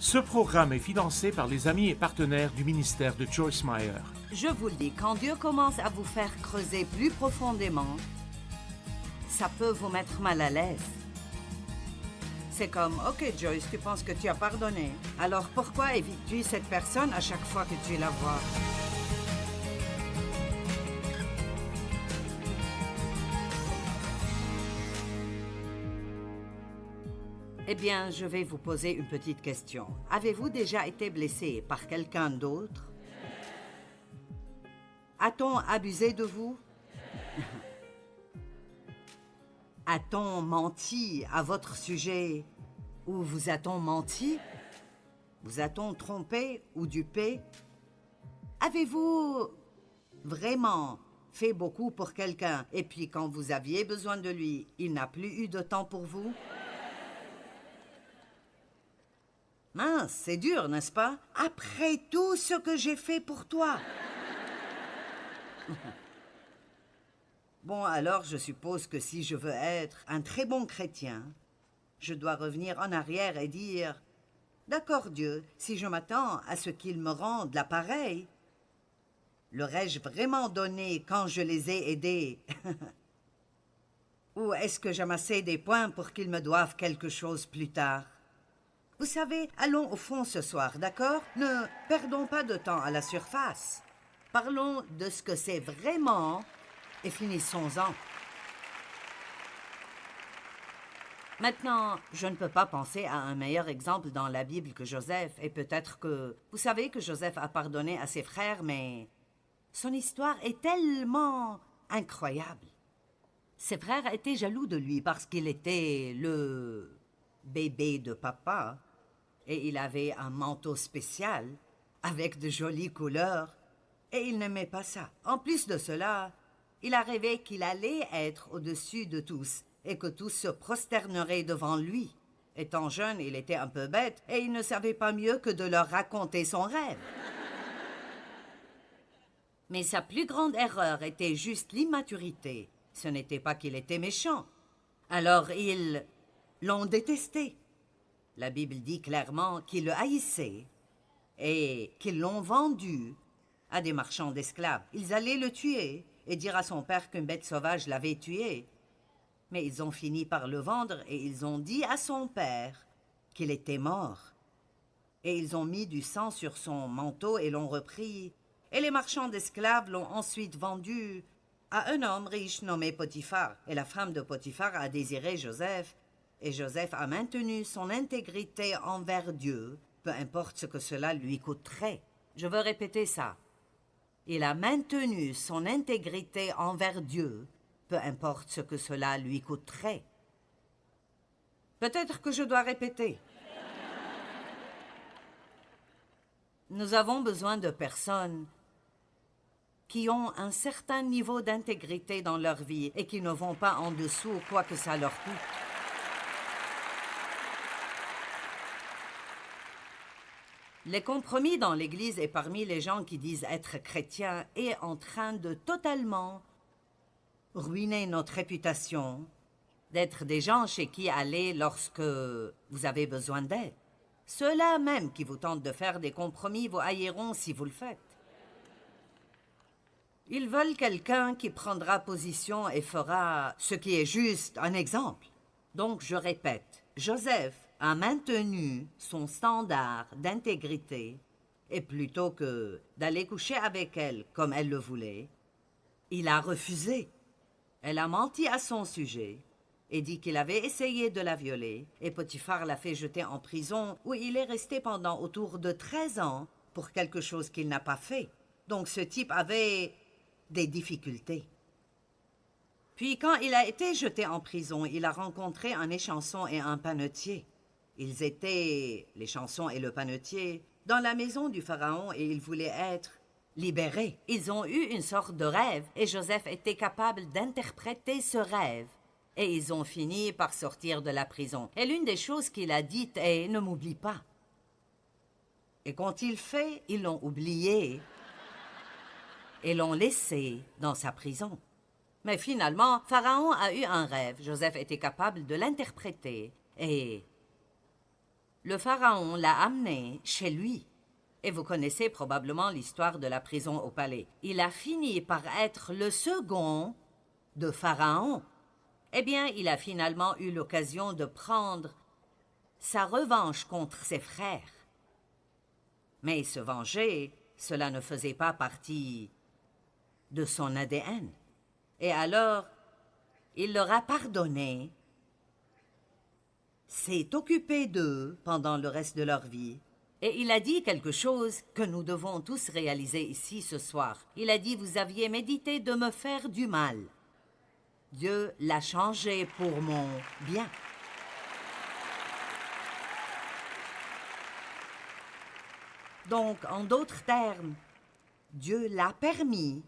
Ce programme est financé par les amis et partenaires du ministère de Joyce Meyer. Je vous le dis, quand Dieu commence à vous faire creuser plus profondément, ça peut vous mettre mal à l'aise. C'est comme, OK Joyce, tu penses que tu as pardonné. Alors pourquoi évites-tu cette personne à chaque fois que tu la vois? Eh bien, je vais vous poser une petite question. Avez-vous déjà été blessé par quelqu'un d'autre? A-t-on abusé de vous? A-t-on menti à votre sujet? Ou vous a-t-on menti? Vous a-t-on trompé ou dupé? Avez-vous vraiment fait beaucoup pour quelqu'un et puis quand vous aviez besoin de lui, il n'a plus eu de temps pour vous? Mince, c'est dur, n'est-ce pas? Après tout ce que j'ai fait pour toi. Bon, alors je suppose que si je veux être un très bon chrétien, je dois revenir en arrière et dire « D'accord Dieu, si je m'attends à ce qu'il me rende l'appareil, l'aurais-je vraiment donné quand je les ai aidés? Ou est-ce que j'amassais des points pour qu'ils me doivent quelque chose plus tard? » Vous savez, allons au fond ce soir, d'accord? Ne perdons pas de temps à la surface. Parlons de ce que c'est vraiment et finissons-en. Maintenant, je ne peux pas penser à un meilleur exemple dans la Bible que Joseph, et peut-être que... Vous savez que Joseph a pardonné à ses frères, mais son histoire est tellement incroyable. Ses frères étaient jaloux de lui parce qu'il était le bébé de papa. Et il avait un manteau spécial, avec de jolies couleurs, et il n'aimait pas ça. En plus de cela, il a rêvé qu'il allait être au-dessus de tous, et que tous se prosterneraient devant lui. Étant jeune, il était un peu bête, et il ne savait pas mieux que de leur raconter son rêve. Mais sa plus grande erreur était juste l'immaturité. Ce n'était pas qu'il était méchant. Alors ils l'ont détesté. La Bible dit clairement qu'ils le haïssaient et qu'ils l'ont vendu à des marchands d'esclaves. Ils allaient le tuer et dire à son père qu'une bête sauvage l'avait tué. Mais ils ont fini par le vendre et ils ont dit à son père qu'il était mort. Et ils ont mis du sang sur son manteau et l'ont repris. Et les marchands d'esclaves l'ont ensuite vendu à un homme riche nommé Potiphar. Et la femme de Potiphar a désiré Joseph. Et Joseph a maintenu son intégrité envers Dieu, peu importe ce que cela lui coûterait. Je veux répéter ça. Il a maintenu son intégrité envers Dieu, peu importe ce que cela lui coûterait. Peut-être que je dois répéter. Nous avons besoin de personnes qui ont un certain niveau d'intégrité dans leur vie et qui ne vont pas en dessous quoi que ça leur coûte. Les compromis dans l'Église et parmi les gens qui disent être chrétiens est en train de totalement ruiner notre réputation, d'être des gens chez qui aller lorsque vous avez besoin d'aide. Ceux-là même qui vous tentent de faire des compromis vous haïront si vous le faites. Ils veulent quelqu'un qui prendra position et fera ce qui est juste, un exemple. Donc je répète, Joseph a maintenu son standard d'intégrité et plutôt que d'aller coucher avec elle comme elle le voulait, il a refusé. Elle a menti à son sujet et dit qu'il avait essayé de la violer et Potiphar l'a fait jeter en prison où il est resté pendant autour de 13 ans pour quelque chose qu'il n'a pas fait. Donc ce type avait des difficultés. Puis quand il a été jeté en prison, il a rencontré un échanson et un panetier. Ils étaient, l'échanson et le panetier, dans la maison du pharaon et ils voulaient être libérés. Ils ont eu une sorte de rêve et Joseph était capable d'interpréter ce rêve. Et ils ont fini par sortir de la prison. Et l'une des choses qu'il a dites est « Ne m'oublie pas ». Et quand il fait, ils l'ont oublié et l'ont laissé dans sa prison. Mais finalement, Pharaon a eu un rêve. Joseph était capable de l'interpréter et le pharaon l'a amené chez lui. Et vous connaissez probablement l'histoire de la prison au palais. Il a fini par être le second de Pharaon. Eh bien, il a finalement eu l'occasion de prendre sa revanche contre ses frères. Mais se venger, cela ne faisait pas partie de son ADN. Et alors, il leur a pardonné, s'est occupé d'eux pendant le reste de leur vie, et il a dit quelque chose que nous devons tous réaliser ici ce soir. Il a dit, vous aviez médité de me faire du mal. Dieu l'a changé pour mon bien. Donc, en d'autres termes, Dieu l'a permis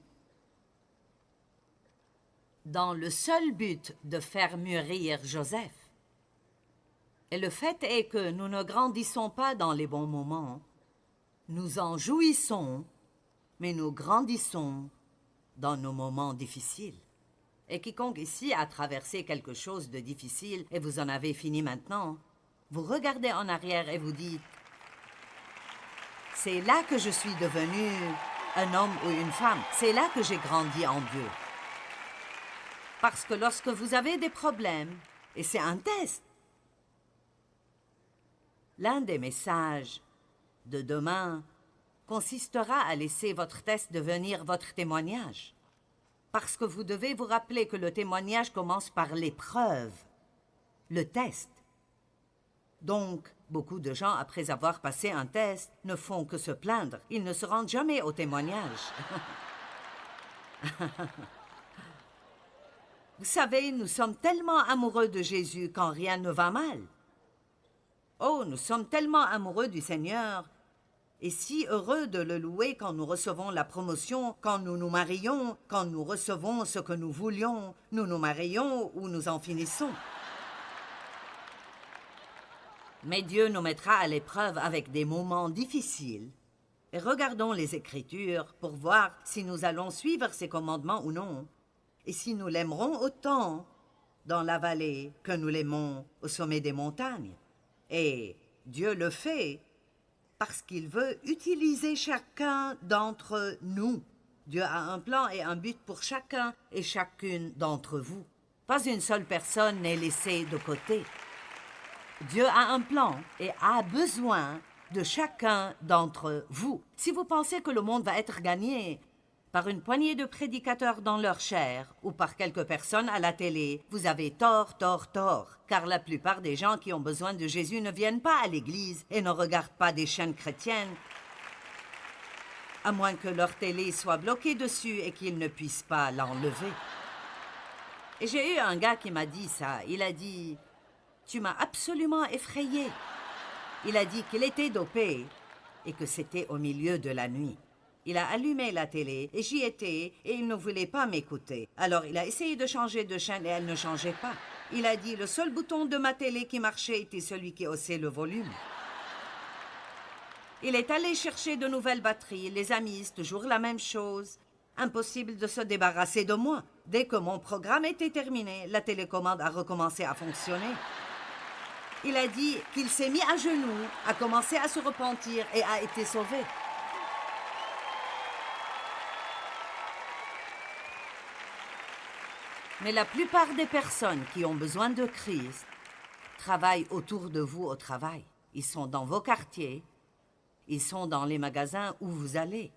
dans le seul but de faire mûrir Joseph. Et le fait est que nous ne grandissons pas dans les bons moments. Nous en jouissons, mais nous grandissons dans nos moments difficiles. Et quiconque ici a traversé quelque chose de difficile, et vous en avez fini maintenant, vous regardez en arrière et vous dites, c'est là que je suis devenu un homme ou une femme. C'est là que j'ai grandi en Dieu. Parce que lorsque vous avez des problèmes, et c'est un test, l'un des messages de demain consistera à laisser votre test devenir votre témoignage. Parce que vous devez vous rappeler que le témoignage commence par l'épreuve, le test. Donc, beaucoup de gens, après avoir passé un test, ne font que se plaindre. Ils ne se rendent jamais au témoignage. Vous savez, nous sommes tellement amoureux de Jésus quand rien ne va mal. Oh, nous sommes tellement amoureux du Seigneur et si heureux de le louer quand nous recevons la promotion, quand nous nous marions, quand nous recevons ce que nous voulions, nous nous marions ou nous en finissons. Mais Dieu nous mettra à l'épreuve avec des moments difficiles. Et regardons les Écritures pour voir si nous allons suivre ses commandements ou non, et si nous l'aimerons autant dans la vallée que nous l'aimons au sommet des montagnes. Et Dieu le fait parce qu'il veut utiliser chacun d'entre nous. Dieu a un plan et un but pour chacun et chacune d'entre vous. Pas une seule personne n'est laissée de côté. Dieu a un plan et a besoin de chacun d'entre vous. Si vous pensez que le monde va être gagné par une poignée de prédicateurs dans leur chair ou par quelques personnes à la télé, vous avez tort, car la plupart des gens qui ont besoin de Jésus ne viennent pas à l'église et ne regardent pas des chaînes chrétiennes, à moins que leur télé soit bloquée dessus et qu'ils ne puissent pas l'enlever. Et j'ai eu un gars qui m'a dit ça. Il a dit, « Tu m'as absolument effrayé. » Il a dit qu'il était dopé et que c'était au milieu de la nuit. Il a allumé la télé et j'y étais et il ne voulait pas m'écouter. Alors il a essayé de changer de chaîne et elle ne changeait pas. Il a dit le seul bouton de ma télé qui marchait était celui qui haussait le volume. Il est allé chercher de nouvelles batteries. Les amis, toujours la même chose. Impossible de se débarrasser de moi. Dès que mon programme était terminé, la télécommande a recommencé à fonctionner. Il a dit qu'il s'est mis à genoux, a commencé à se repentir et a été sauvé. Mais la plupart des personnes qui ont besoin de Christ travaillent autour de vous au travail. Ils sont dans vos quartiers, ils sont dans les magasins où vous allez.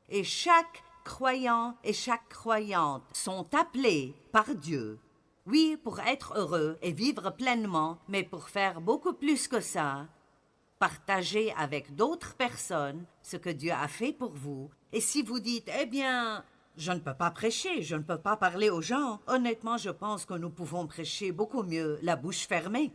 Et chaque croyant et chaque croyante sont appelés par Dieu, oui, pour être heureux et vivre pleinement, mais pour faire beaucoup plus que ça, partager avec d'autres personnes ce que Dieu a fait pour vous. Et si vous dites, eh bien, je ne peux pas prêcher, je ne peux pas parler aux gens. Honnêtement, je pense que nous pouvons prêcher beaucoup mieux la bouche fermée.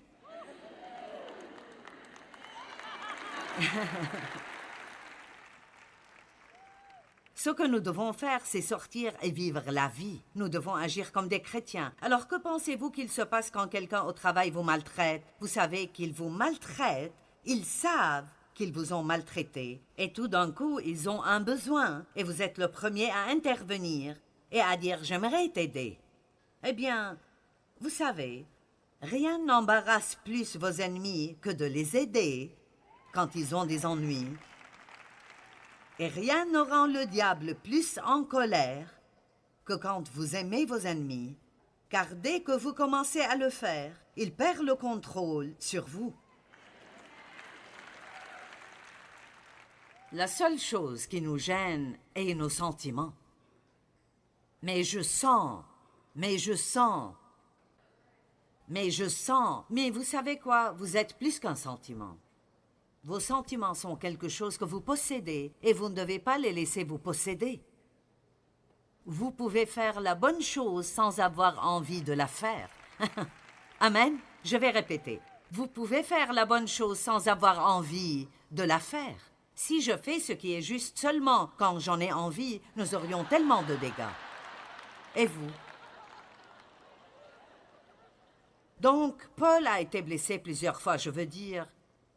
Ce que nous devons faire, c'est sortir et vivre la vie. Nous devons agir comme des chrétiens. Alors que pensez-vous qu'il se passe quand quelqu'un au travail vous maltraite? Vous savez qu'ils vous maltraitent, ils savent qu'ils vous ont maltraité. Et tout d'un coup, ils ont un besoin. Et vous êtes le premier à intervenir et à dire « j'aimerais t'aider ». Eh bien, vous savez, Rien n'embarrasse plus vos ennemis que de les aider quand ils ont des ennuis. Et rien ne rend le diable plus en colère que quand vous aimez vos ennemis, car dès que vous commencez à le faire, il perd le contrôle sur vous. La seule chose qui nous gêne est nos sentiments. Mais je sens. Mais vous savez quoi? Vous êtes plus qu'un sentiment. Vos sentiments sont quelque chose que vous possédez et vous ne devez pas les laisser vous posséder. Vous pouvez faire la bonne chose sans avoir envie de la faire. Amen. Je vais répéter. Vous pouvez faire la bonne chose sans avoir envie de la faire. Si je fais ce qui est juste seulement quand j'en ai envie, nous aurions tellement de dégâts. Et vous? Donc, Paul a été blessé plusieurs fois, je veux dire.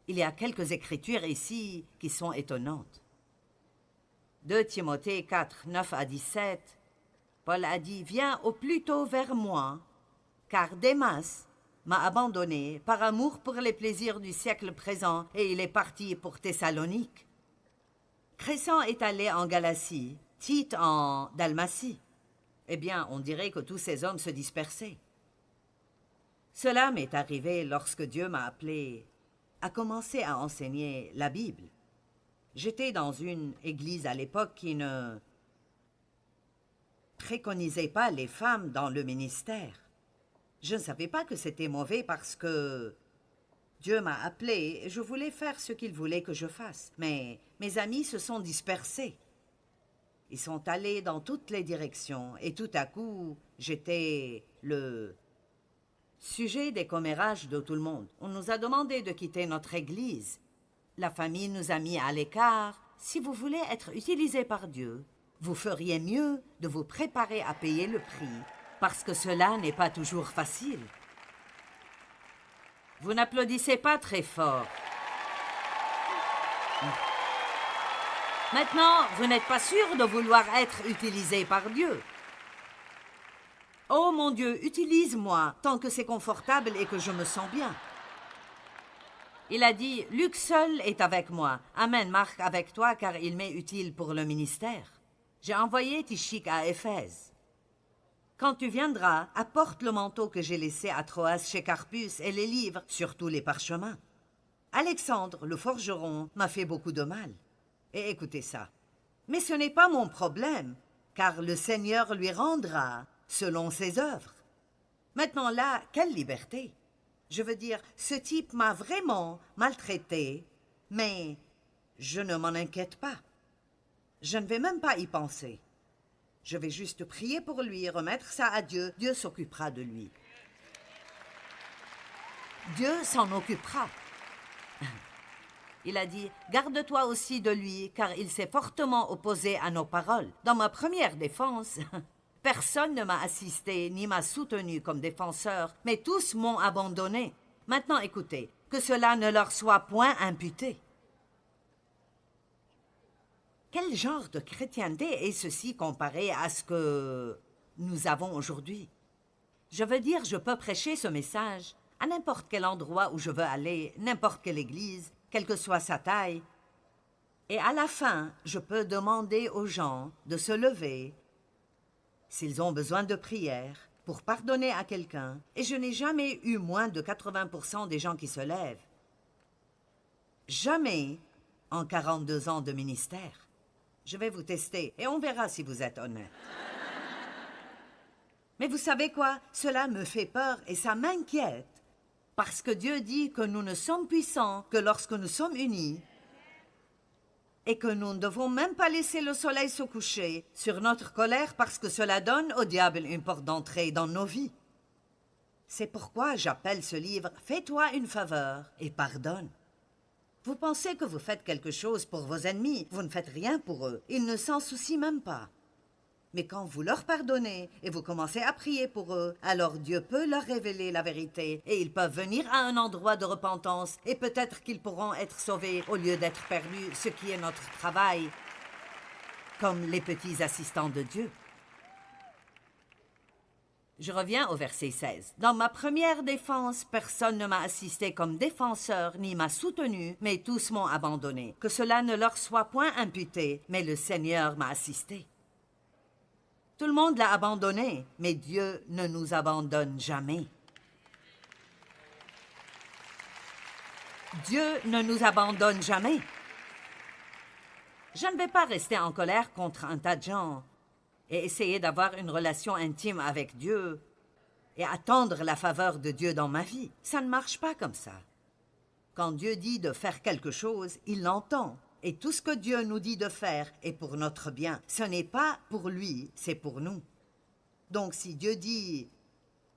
Il y a quelques écritures ici qui sont étonnantes. 2 Timothée 4, 9 à 17, Paul a dit « Viens au plus tôt vers moi, car Démas m'a abandonné par amour pour les plaisirs du siècle présent et il est parti pour Thessalonique. Crescent est allé en Galatie, Tite en Dalmatie. Eh bien, on dirait que tous ces hommes se dispersaient. Cela m'est arrivé lorsque Dieu m'a appelé à commencer à enseigner la Bible. J'étais dans une église à l'époque qui ne préconisait pas les femmes dans le ministère. Je ne savais pas que c'était mauvais parce que Dieu m'a appelé et je voulais faire ce qu'il voulait que je fasse. Mais mes amis se sont dispersés. Ils sont allés dans toutes les directions et tout à coup, j'étais le sujet des commérages de tout le monde. On nous a demandé de quitter notre église. La famille nous a mis à l'écart. Si vous voulez être utilisé par Dieu, vous feriez mieux de vous préparer à payer le prix, parce que cela n'est pas toujours facile. Vous n'applaudissez pas très fort. Maintenant, vous n'êtes pas sûr de vouloir être utilisé par Dieu. Oh mon Dieu, utilise-moi tant que c'est confortable et que je me sens bien. Il a dit, Luc seul est avec moi. Amène Marc avec toi car il m'est utile pour le ministère. J'ai envoyé Tychik à Éphèse. Quand tu viendras, apporte le manteau que j'ai laissé à Troas chez Carpus et les livres, surtout les parchemins. Alexandre, le forgeron, m'a fait beaucoup de mal. Et écoutez ça. Mais ce n'est pas mon problème, car le Seigneur lui rendra selon ses œuvres. Maintenant là, quelle liberté! Je veux dire, ce type m'a vraiment maltraité, mais je ne m'en inquiète pas. Je ne vais même pas y penser. Je vais juste prier pour lui, remettre ça à Dieu. Dieu s'occupera de lui. Dieu s'en occupera. Il a dit, garde-toi aussi de lui, car il s'est fortement opposé à nos paroles. Dans ma première défense, personne ne m'a assisté ni m'a soutenu comme défenseur, mais tous m'ont abandonné. Maintenant, écoutez, que cela ne leur soit point imputé. Quel genre de chrétienté est ceci comparé à ce que nous avons aujourd'hui? Je veux dire, je peux prêcher ce message à n'importe quel endroit où je veux aller, n'importe quelle église, quelle que soit sa taille. Et à la fin, je peux demander aux gens de se lever, s'ils ont besoin de prière, pour pardonner à quelqu'un. Et je n'ai jamais eu moins de 80% des gens qui se lèvent. Jamais en 42 ans de ministère. Je vais vous tester et on verra si vous êtes honnête. Mais vous savez quoi? Cela me fait peur et ça m'inquiète. Parce que Dieu dit que nous ne sommes puissants que lorsque nous sommes unis et que nous ne devons même pas laisser le soleil se coucher sur notre colère parce que cela donne au diable une porte d'entrée dans nos vies. C'est pourquoi j'appelle ce livre « Fais-toi une faveur et pardonne ». Vous pensez que vous faites quelque chose pour vos ennemis, vous ne faites rien pour eux, ils ne s'en soucient même pas. Mais quand vous leur pardonnez et vous commencez à prier pour eux, alors Dieu peut leur révéler la vérité et ils peuvent venir à un endroit de repentance et peut-être qu'ils pourront être sauvés au lieu d'être perdus, ce qui est notre travail, comme les petits assistants de Dieu. Je reviens au verset 16. Dans ma première défense, personne ne m'a assisté comme défenseur, ni m'a soutenu, mais tous m'ont abandonné. Que cela ne leur soit point imputé, mais le Seigneur m'a assisté. Tout le monde l'a abandonné, mais Dieu ne nous abandonne jamais. Dieu ne nous abandonne jamais. Je ne vais pas rester en colère contre un tas de gens et essayer d'avoir une relation intime avec Dieu et attendre la faveur de Dieu dans ma vie. Ça ne marche pas comme ça. Quand Dieu dit de faire quelque chose, il l'entend. Et tout ce que Dieu nous dit de faire est pour notre bien. Ce n'est pas pour lui, c'est pour nous. Donc si Dieu dit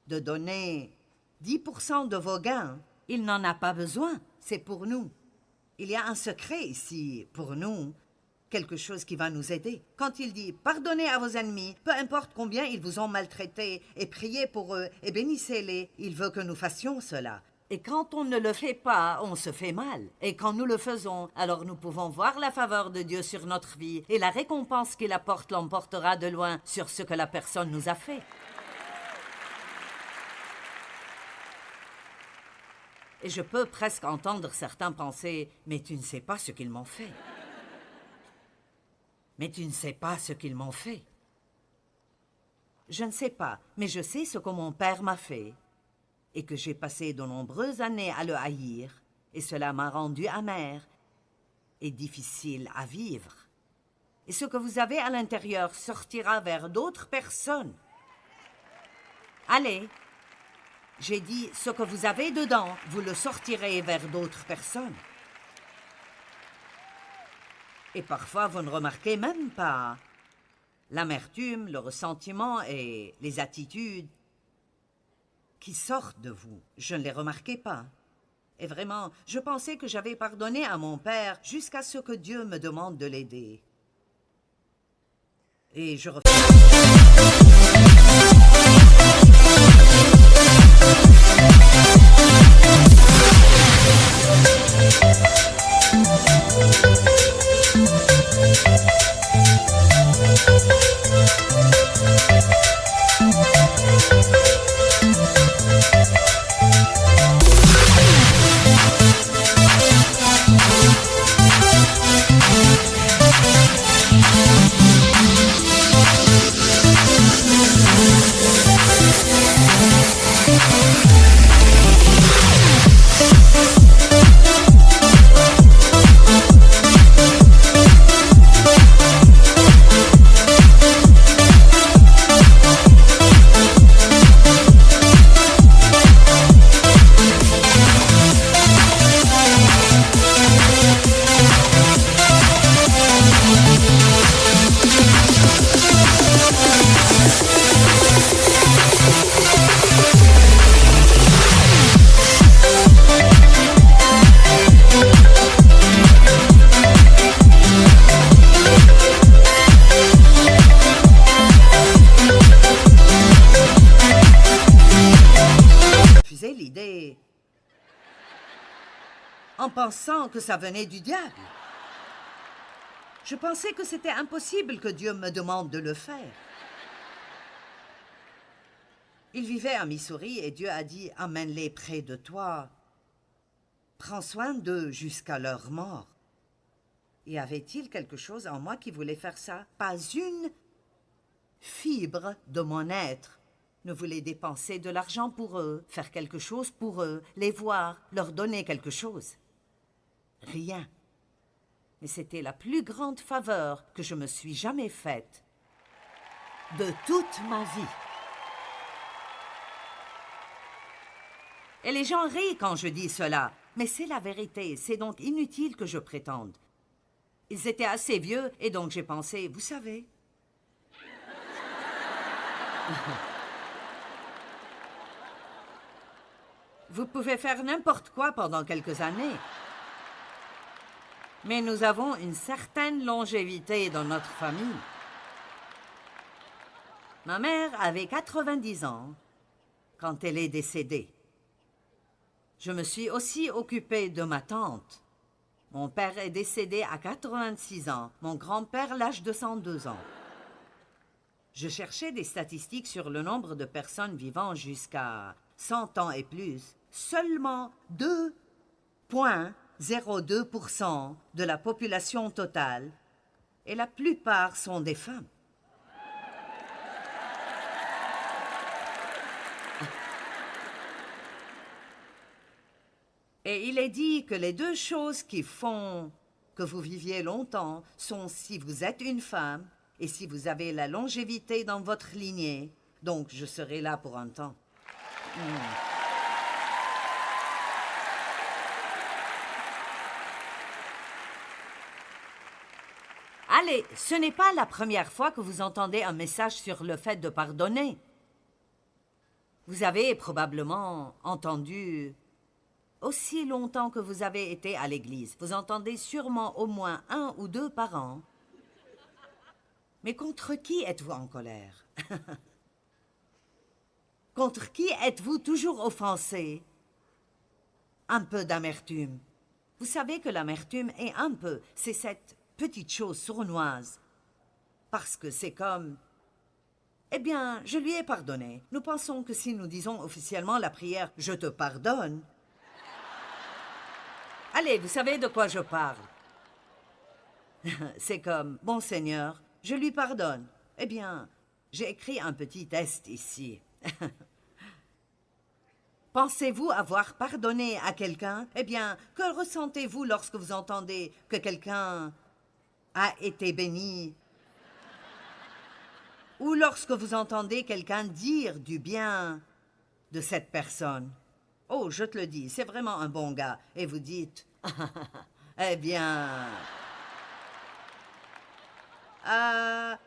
de donner 10% de vos gains, il n'en a pas besoin, c'est pour nous. Il y a un secret ici pour nous, quelque chose qui va nous aider. Quand il dit « Pardonnez à vos ennemis, peu importe combien ils vous ont maltraités, et priez pour eux, et bénissez-les », il veut que nous fassions cela. Et quand on ne le fait pas, on se fait mal. Et quand nous le faisons, alors nous pouvons voir la faveur de Dieu sur notre vie, et la récompense qu'il apporte l'emportera de loin sur ce que la personne nous a fait. Et je peux presque entendre certains penser « Mais tu ne sais pas ce qu'ils m'ont fait. » Mais tu ne sais pas ce qu'ils m'ont fait. Je ne sais pas, mais je sais ce que mon père m'a fait et que j'ai passé de nombreuses années à le haïr, et cela m'a rendu amer et difficile à vivre. Et ce que vous avez à l'intérieur sortira vers d'autres personnes. Allez, j'ai dit, ce que vous avez dedans, vous le sortirez vers d'autres personnes. Et parfois, vous ne remarquez même pas l'amertume, le ressentiment et les attitudes qui sortent de vous. Je ne les remarquais pas. Et vraiment, je pensais que j'avais pardonné à mon père jusqu'à ce que Dieu me demande de l'aider. Et je refusais l'idée en pensant que ça venait du diable. Je pensais que c'était impossible que Dieu me demande de le faire. Il vivait à Missouri et Dieu a dit « Amène-les près de toi. Prends soin d'eux jusqu'à leur mort. » Y avait-il quelque chose en moi qui voulait faire ça? Pas une fibre de mon être ne voulait dépenser de l'argent pour eux, faire quelque chose pour eux, les voir, leur donner quelque chose. Rien. Mais c'était la plus grande faveur que je me suis jamais faite de toute ma vie. Et les gens rient quand je dis cela, mais c'est la vérité, c'est donc inutile que je prétende. Ils étaient assez vieux et donc j'ai pensé, vous savez... Vous pouvez faire n'importe quoi pendant quelques années. Mais nous avons une certaine longévité dans notre famille. Ma mère avait 90 ans quand elle est décédée. Je me suis aussi occupée de ma tante. Mon père est décédé à 86 ans, mon grand-père l'âge de 102 ans. Je cherchais des statistiques sur le nombre de personnes vivant jusqu'à 100 ans et plus. Seulement 2,02% de la population totale, et la plupart sont des femmes. Et il est dit que les deux choses qui font que vous viviez longtemps sont si vous êtes une femme et si vous avez la longévité dans votre lignée. Donc, je serai là pour un temps. Allez, ce n'est pas la première fois que vous entendez un message sur le fait de pardonner. Vous avez probablement entendu aussi longtemps que vous avez été à l'église. Vous entendez sûrement au moins 1 ou 2 par an. Mais contre qui êtes-vous en colère? Contre qui êtes-vous toujours offensé? Un peu d'amertume. Vous savez que l'amertume est un peu, c'est cette petite chose sournoise. Parce que c'est comme... Eh bien, je lui ai pardonné. Nous pensons que si nous disons officiellement la prière « Je te pardonne », allez, vous savez de quoi je parle. C'est comme « Bon Seigneur, je lui pardonne ». Eh bien, j'ai écrit un petit test ici. Pensez-vous avoir pardonné à quelqu'un? Eh bien, que ressentez-vous lorsque vous entendez que quelqu'un a été béni? Ou lorsque vous entendez quelqu'un dire du bien de cette personne? Oh, je te le dis, c'est vraiment un bon gars. Et vous dites, eh bien...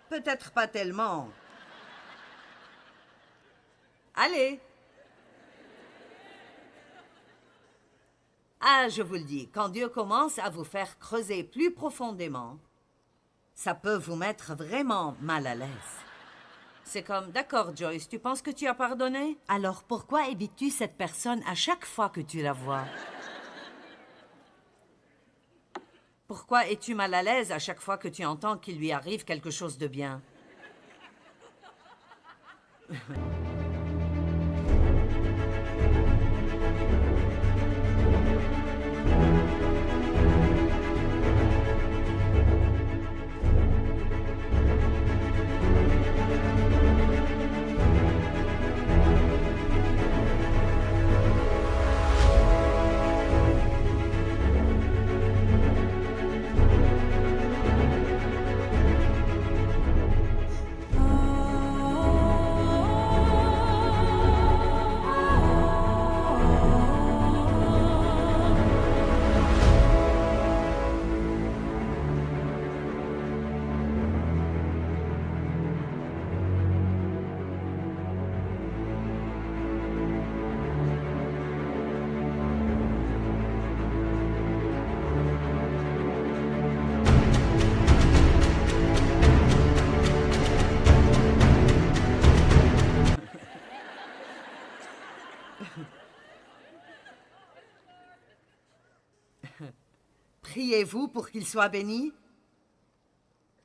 peut-être pas tellement. Allez. Ah, je vous le dis, quand Dieu commence à vous faire creuser plus profondément, ça peut vous mettre vraiment mal à l'aise. C'est comme, d'accord Joyce, tu penses que tu as pardonné? Alors pourquoi évites-tu cette personne à chaque fois que tu la vois? Pourquoi es-tu mal à l'aise à chaque fois que tu entends qu'il lui arrive quelque chose de bien? Priez-vous pour qu'il soit béni?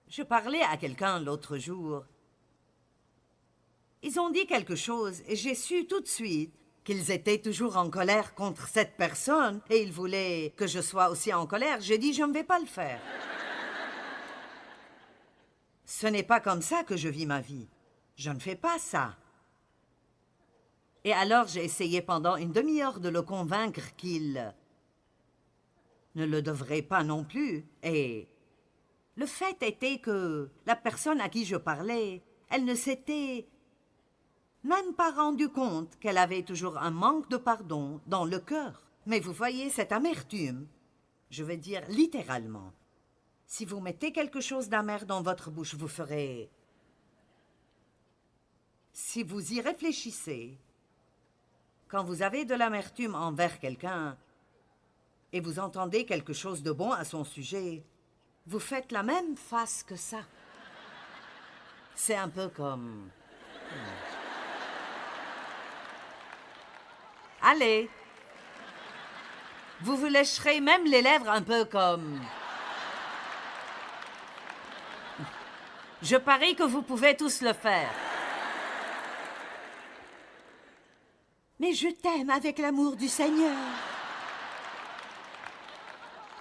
Je parlais à quelqu'un l'autre jour. Ils ont dit quelque chose et j'ai su tout de suite qu'ils étaient toujours en colère contre cette personne et ils voulaient que je sois aussi en colère. J'ai dit, je ne vais pas le faire. Ce n'est pas comme ça que je vis ma vie. Je ne fais pas ça. Et alors j'ai essayé pendant une demi-heure de le convaincre qu'il ne le devrait pas non plus. Et le fait était que la personne à qui je parlais, elle ne s'était même pas rendu compte qu'elle avait toujours un manque de pardon dans le cœur. Mais vous voyez, cette amertume, je vais dire littéralement, si vous mettez quelque chose d'amer dans votre bouche, vous ferez... Si vous y réfléchissez, quand vous avez de l'amertume envers quelqu'un et vous entendez quelque chose de bon à son sujet, vous faites la même face que ça. C'est un peu comme... Allez, vous vous lécherez même les lèvres un peu comme... Je parie que vous pouvez tous le faire. Mais je t'aime avec l'amour du Seigneur.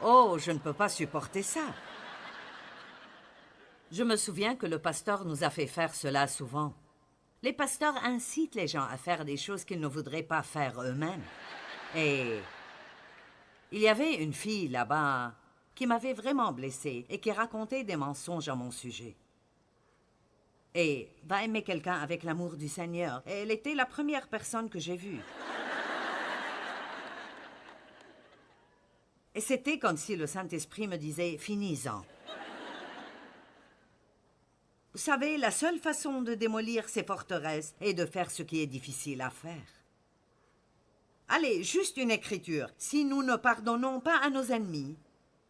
Oh, je ne peux pas supporter ça. Je me souviens que le pasteur nous a fait faire cela souvent. Les pasteurs incitent les gens à faire des choses qu'ils ne voudraient pas faire eux-mêmes. Et il y avait une fille là-bas qui m'avait vraiment blessée et qui racontait des mensonges à mon sujet. Et va aimer quelqu'un avec l'amour du Seigneur. Elle était la première personne que j'ai vue. Et c'était comme si le Saint-Esprit me disait « finis-en ». Vous savez, la seule façon de démolir ces forteresses est de faire ce qui est difficile à faire. Allez, juste une écriture. Si nous ne pardonnons pas à nos ennemis,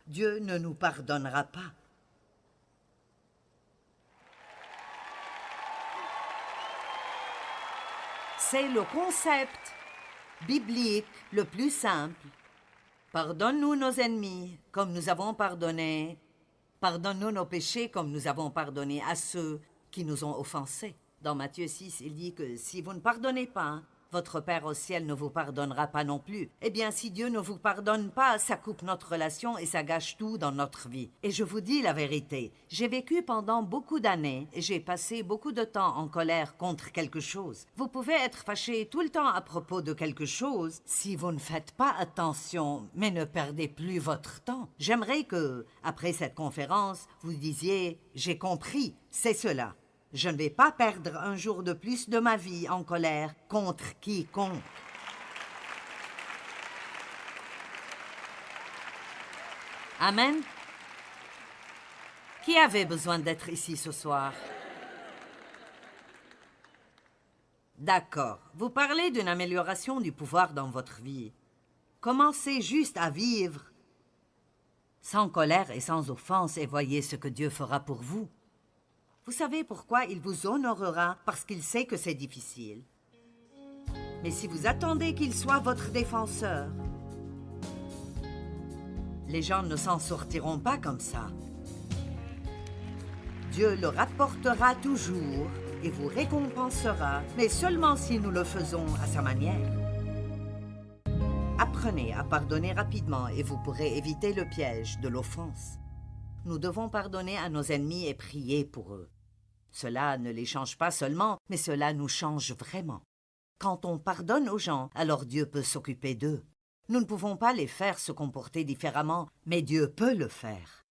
Dieu ne nous pardonnera pas. C'est le concept biblique le plus simple. Pardonne-nous nos ennemis comme nous avons pardonné. Pardonne-nous nos péchés comme nous avons pardonné à ceux qui nous ont offensés. Dans Matthieu 6, il dit que si vous ne pardonnez pas, votre Père au ciel ne vous pardonnera pas non plus. Eh bien, si Dieu ne vous pardonne pas, ça coupe notre relation et ça gâche tout dans notre vie. Et je vous dis la vérité, j'ai vécu pendant beaucoup d'années et j'ai passé beaucoup de temps en colère contre quelque chose. Vous pouvez être fâché tout le temps à propos de quelque chose si vous ne faites pas attention, mais ne perdez plus votre temps. J'aimerais que, après cette conférence, vous disiez « J'ai compris, c'est cela ». Je ne vais pas perdre un jour de plus de ma vie en colère contre quiconque. Amen. Qui avait besoin d'être ici ce soir? D'accord. Vous parlez d'une amélioration du pouvoir dans votre vie. Commencez juste à vivre sans colère et sans offense et voyez ce que Dieu fera pour vous. Vous savez pourquoi il vous honorera? Parce qu'il sait que c'est difficile. Mais si vous attendez qu'il soit votre défenseur, les gens ne s'en sortiront pas comme ça. Dieu le rapportera toujours et vous récompensera, mais seulement si nous le faisons à sa manière. Apprenez à pardonner rapidement et vous pourrez éviter le piège de l'offense. Nous devons pardonner à nos ennemis et prier pour eux. Cela ne les change pas seulement, mais cela nous change vraiment. Quand on pardonne aux gens, alors Dieu peut s'occuper d'eux. Nous ne pouvons pas les faire se comporter différemment, mais Dieu peut le faire.